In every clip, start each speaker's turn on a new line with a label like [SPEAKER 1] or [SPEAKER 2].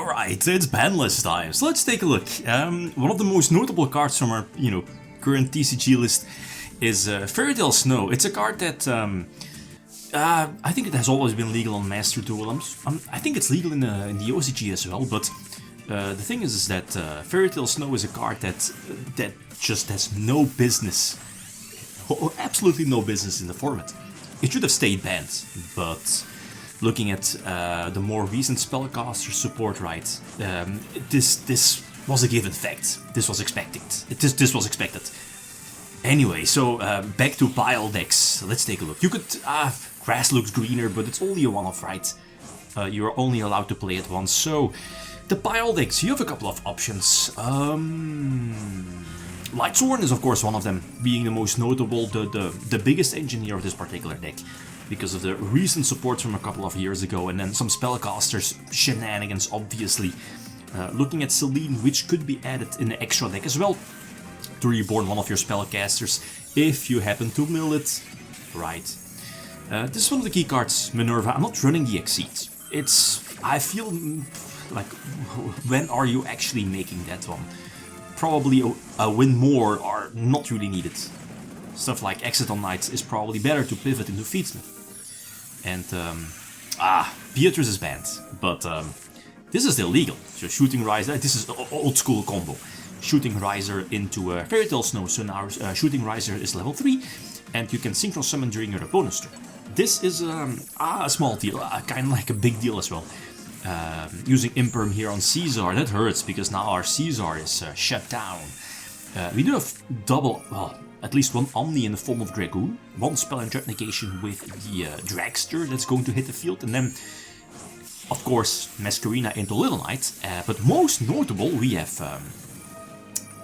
[SPEAKER 1] Alright, it's Banlist time, so let's take a look. One of the most notable cards from our, current TCG list is Fairy Tale Snow. It's a card that I think it has always been legal on Master Duel. I think it's legal in the OCG as well, but the thing is that Fairy Tale Snow is a card that just has no business, absolutely no business in the format. It should have stayed banned, but looking at the more recent spellcaster support, right? This was a given fact. This was expected. This was expected. Anyway, so back to pile decks. Let's take a look. You could grass looks greener, but it's only a one-off, right? You're only allowed to play it once. So the pile decks, you have a couple of options. Lightsworn is of course one of them, being the most notable, the biggest engineer of this particular deck, because of the recent support from a couple of years ago, and then some spellcasters shenanigans, obviously. Looking at Celine, which could be added in the extra deck as well, to reborn one of your spellcasters, if you happen to mill it. Right. This is one of the key cards, Minerva. I'm not running the Exceed. I feel like, when are you actually making that one? Probably a win more are not really needed. Stuff like Exit on Night is probably better to pivot into Feedsmith. And, Beatrice is banned, but this is still legal. So Shooting Riser, this is old school combo. Shooting Riser into Fairy Tale Snow, so now Shooting Riser is level 3, and you can Synchro Summon during your opponent's turn. This is a small deal, kind of like a big deal as well. Using Imperm here on Caesar, that hurts, because now our Caesar is shut down. We do have double, well, at least one Omni in the form of Dragoon, one spell and trap negation with the Dragster that's going to hit the field, and then, of course, Masquerina into Little Knight, but most notable, we have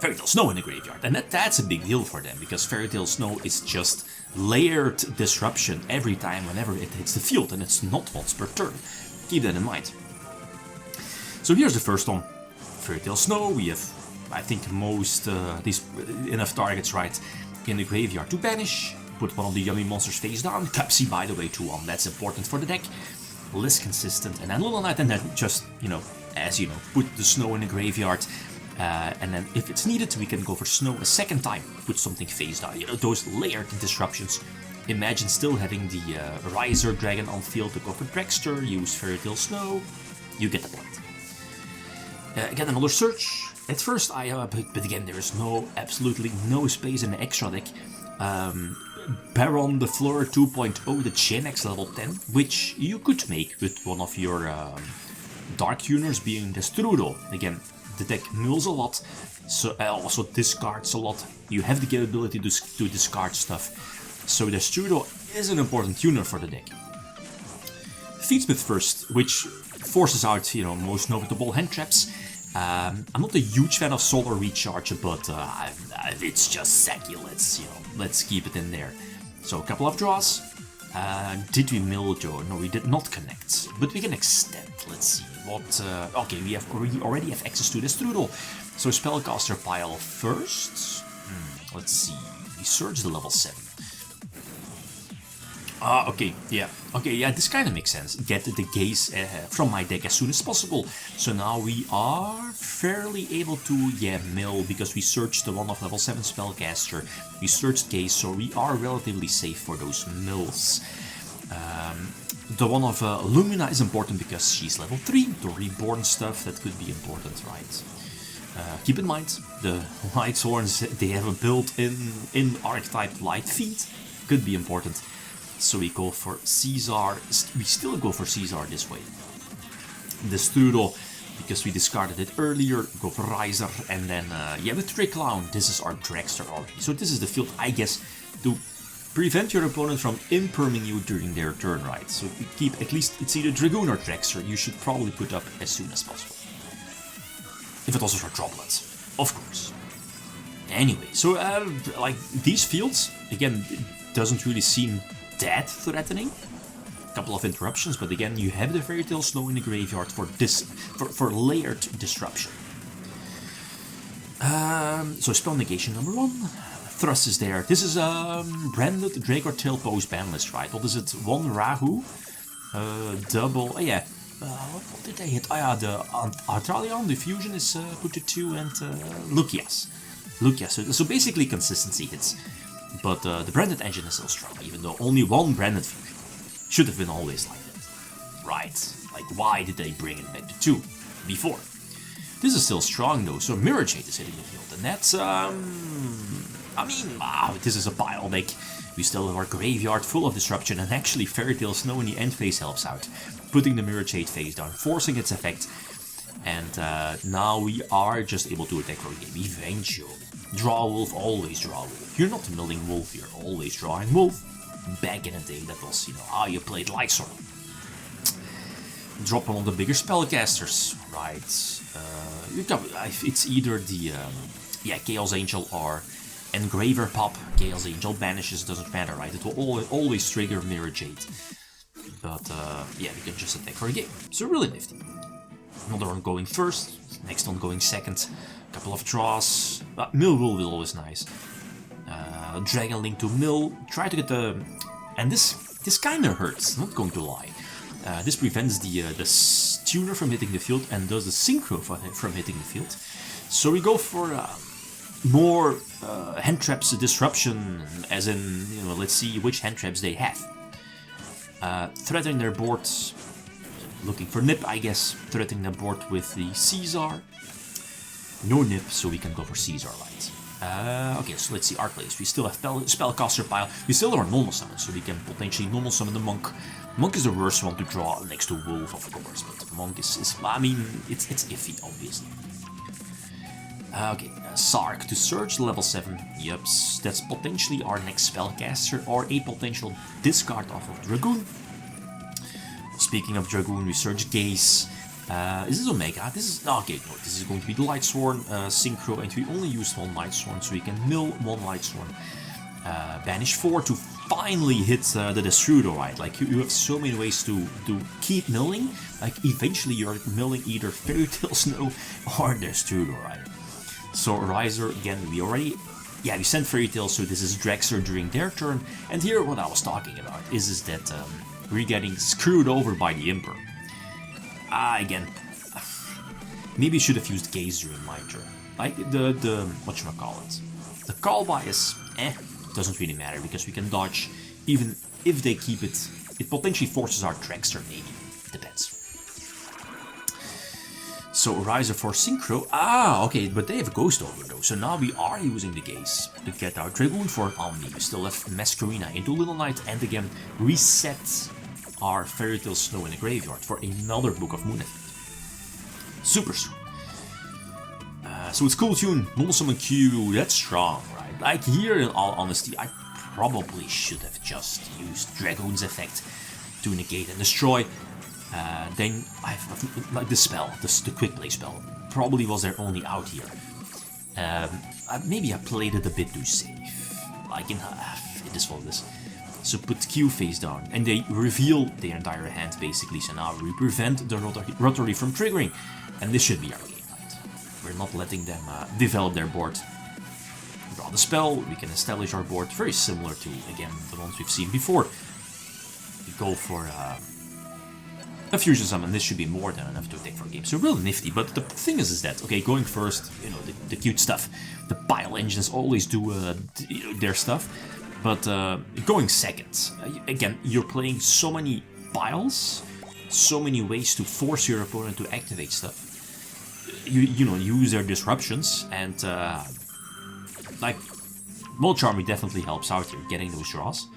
[SPEAKER 1] Fairy Tale Snow in the graveyard, and that's a big deal for them, because Fairy Tale Snow is just layered disruption every time whenever it hits the field, and it's not once per turn. Keep that in mind. So here's the first one. Fairy Tale Snow, we have, I think, these enough targets, right, in the graveyard to banish, put one of the yummy monsters face down, Cupsy, by the way, 2-1, that's important for the deck, less consistent, and then Little Knight, and then just, as you know, put the Snow in the graveyard, and then if it's needed, we can go for Snow a second time, put something face down, those layered disruptions. Imagine still having the Riser Dragon on field to go for Dragster, use Fairy Tale Snow, you get the point. Again, another search. At first, but again, there is absolutely no space in the extra deck. Baron the Fleur 2.0, the Chain-X level 10, which you could make with one of your Dark Tuners, being the Strudo. Again, the deck mills a lot, so also discards a lot. You have the capability to discard stuff, so the Strudo is an important tuner for the deck. Feedsmith first, which forces out, most notable hand traps. I'm not a huge fan of Solar Recharge, but it's just sacky. Let's keep it in there. So a couple of draws. Did we mill Joe? No, we did not connect, but we can extend. Let's see what. Okay, we already have access to the Strudel. So spellcaster pile first. Let's see. We search the level 7. Okay, this kind of makes sense. Get the gaze from my deck as soon as possible. So now we are fairly able to, mill, because we searched the one of level 7 spellcaster. We searched gaze, so we are relatively safe for those mills. The one of Lumina is important because she's level 3. The reborn stuff, that could be important, right? Keep in mind, the Lightsworns, they have a built-in archetype Light Feet. Could be important. So we go for Caesar, we still go for Caesar this way. The Strudel, because we discarded it earlier, go for Riser, and then, with Trick Clown, this is our Dragster already. So this is the field, I guess, to prevent your opponent from imperming you during their turn, right? So if you keep, at least, it's either Dragoon or Dragster, you should probably put up as soon as possible. If it also for droplets, of course. Anyway, so, these fields, again, it doesn't really seem that threatening. A couple of interruptions, but again, you have the Fairy Tale Snow in the graveyard for layered disruption. So spell negation number 1. Thrust is there. This is branded Drake or Tail Post Banlist, right? What is it? 1 Rahu, double. what did they hit? Oh yeah, the Artralion, the fusion is put to 2, and Lucias. So basically consistency hits. But the branded engine is still strong, even though only one branded fusion. Should have been always like that. Right, like why did they bring it back to 2 before? This is still strong though, so Mirror Jade is hitting the field, and that's, I mean, this is a pile deck. We still have our graveyard full of disruption, and actually Fairy Tail Snow in the end phase helps out, putting the Mirror Jade face down, forcing its effect, and now we are just able to attack for a game, eventually. Draw Wolf, always draw Wolf. You're not milling Wolf, you're always drawing Wolf. Back in the day, that was, you know, how you played Lightsworn. Drop one of the bigger spellcasters, right? It's either the Chaos Angel or Engraver Pop. Chaos Angel banishes, doesn't matter, right? It will always trigger Mirror Jade. But yeah, we can just attack for a game. So really nifty. Another one going first, next one going second. Couple of draws. Mill will be always nice. Dragon Link to Mill. Try to get the... And this kind of hurts, not going to lie. This prevents the tuner from hitting the field and does the synchro from hitting the field. So we go for more hand traps disruption, as in, you know, let's see which hand traps they have. Threatening their board, looking for nip, I guess. Threatening their board with the Caesar. No nip, so we can go for Caesar Light. Okay, so let's see Arclays. We still have Spellcaster Pile. We still have our normal summon, so we can potentially normal summon the Monk. Monk is the worst one to draw next to Wolf, of course, but Monk is I mean, it's iffy, obviously. Okay, Sark to Surge, level 7. Yups, that's potentially our next Spellcaster, or a potential discard off of Dragoon. Speaking of Dragoon, we search Gaze. Is this Omega? This is... Okay, no, this is going to be the Lightsworn Synchro, and we only used one Lightsworn, so we can mill one Lightsworn. Banish 4 to finally hit the Destrudo, right? Like, you have so many ways to keep milling. Like, eventually you're milling either Fairy Tail Snow or Destrudo, right? So, Riser, again, we already... Yeah, we sent Fairy Tail, so this is Drexler during their turn. And here, what I was talking about is that we're getting screwed over by the Emperor. Again, maybe I should have used Gaze during my turn. Like, whatchamacallit. The call bias, doesn't really matter, because we can dodge, even if they keep it. It potentially forces our Dragster, maybe. Depends. So, Riser for Synchro. Okay, but they have a Ghost over though, so now we are using the Gaze to get our Dragoon for Omni. We still have Masquerina into Little Knight, and again, reset our Fairy Tail Snow in the graveyard for another Book of Moon effect. Super strong. So it's Cool Tune, Normal Summon Q, that's strong, right? Like here, in all honesty, I probably should have just used Dragoon's effect to negate and destroy. Then I've like the spell, the quick play spell, probably was their only out here. Maybe I played it a bit too safe. Like in this one, this. So put Q face down, and they reveal their entire hand basically, so now we prevent the Rotary from triggering, and this should be our game, right? We're not letting them develop their board. Draw the spell, we can establish our board, very similar to, again, the ones we've seen before. We go for a Fusion Summon, this should be more than enough to attack for a game, so really nifty, but the thing is that, okay, going first, you know, the cute stuff, the pile engines always do their stuff. But going second, again, you're playing so many piles, so many ways to force your opponent to activate stuff. You know, use their disruptions, and like, Mold Charm definitely helps out here, getting those draws.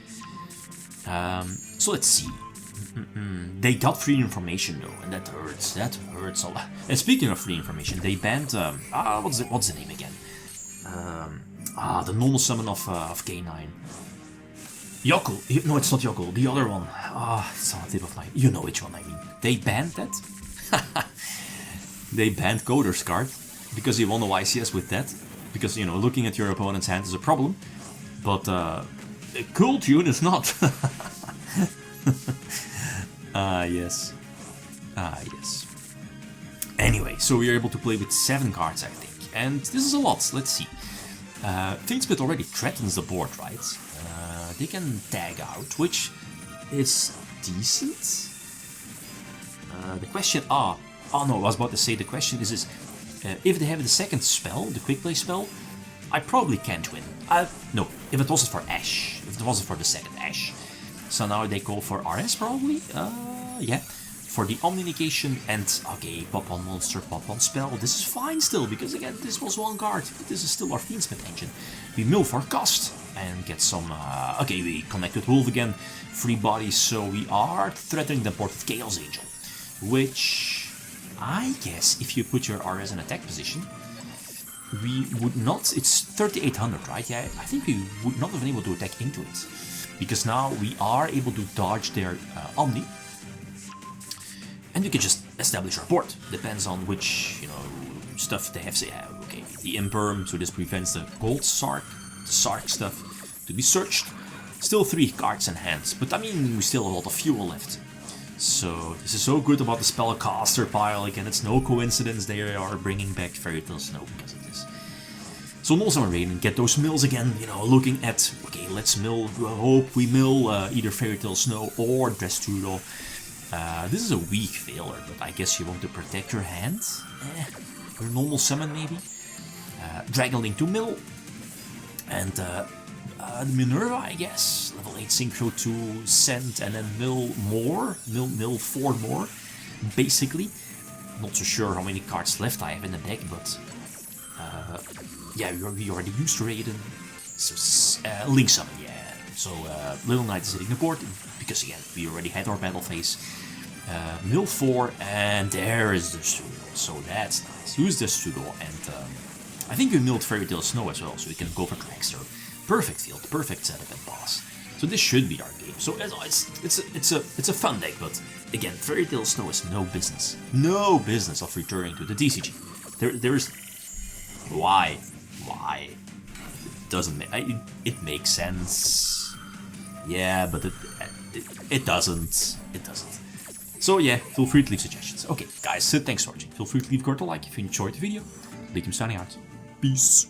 [SPEAKER 1] So let's see. They got free information though, and that hurts a lot. And speaking of free information, they banned, what's the name again? The normal summon of K9. Yokul. No, it's not Yokul. The other one. It's on the tip of my... You know which one I mean. They banned that. They banned Coder's card. Because you won the YCS with that. Because, you know, looking at your opponent's hand is a problem. But, Cool Tune is not. Yes. Yes. Anyway, so we are able to play with 7 cards, I think. And this is a lot. Let's see. Thingspit already threatens the board, right? They can tag out, which is decent. The question, oh no, I was about to say the question is if they have the second spell, the quick play spell, I probably can't win. No, if it wasn't for Ash, if it wasn't for the second Ash. So now they go for RS probably, yeah. For the Omni Negation and, okay, pop on monster, pop on spell, this is fine still, because again, this was one card, but this is still our Fiendsmith engine. We mill for cost, and get some, okay, we connect with Wolf again, free bodies, so we are threatening the board with Chaos Angel, which, I guess, if you put your RS in attack position, we would not, it's 3800, right? Yeah, I think we would not have been able to attack into it, because now we are able to dodge their Omni, and we can just establish our board. Depends on which, you know, stuff they have. Say, okay, the Imperm, so this prevents the Gold Sark, the Sark stuff, to be searched. Still 3 cards in hand, but I mean, we still have a lot of fuel left. So, this is so good about the Spellcaster pile. Again, it's no coincidence they are bringing back Fairy Tale Snow because of this. So, Nolzama Raiden, get those mills again, you know, looking at, okay, let's mill, hope we mill either Fairy Tale Snow or Dressrosa. This is a weak failure, but I guess you want to protect your hand. Your normal summon maybe. Dragonling to mill. And the Minerva, I guess. Level 8 Synchro to send and then mill more. Mill 4 more, basically. Not so sure how many cards left I have in the deck, but... yeah, we already used Raiden. So, Link Summon, yeah. So, Little Knight is hitting the board, because again, we already had our battle phase. Mill 4, and there is the Studo, so that's nice. Use the Studo, and I think we milled Fairy Tale Snow as well, so we can go for Dragster. Perfect field, perfect setup and boss. So this should be our game. So it's a fun deck, but again, Fairy Tale Snow is no business of returning to the TCG. There's why? It doesn't make it makes sense. Yeah, but it doesn't. So yeah, feel free to leave suggestions. Okay, guys, thanks for watching. Feel free to leave a like if you enjoyed the video. Likim signing out. Peace.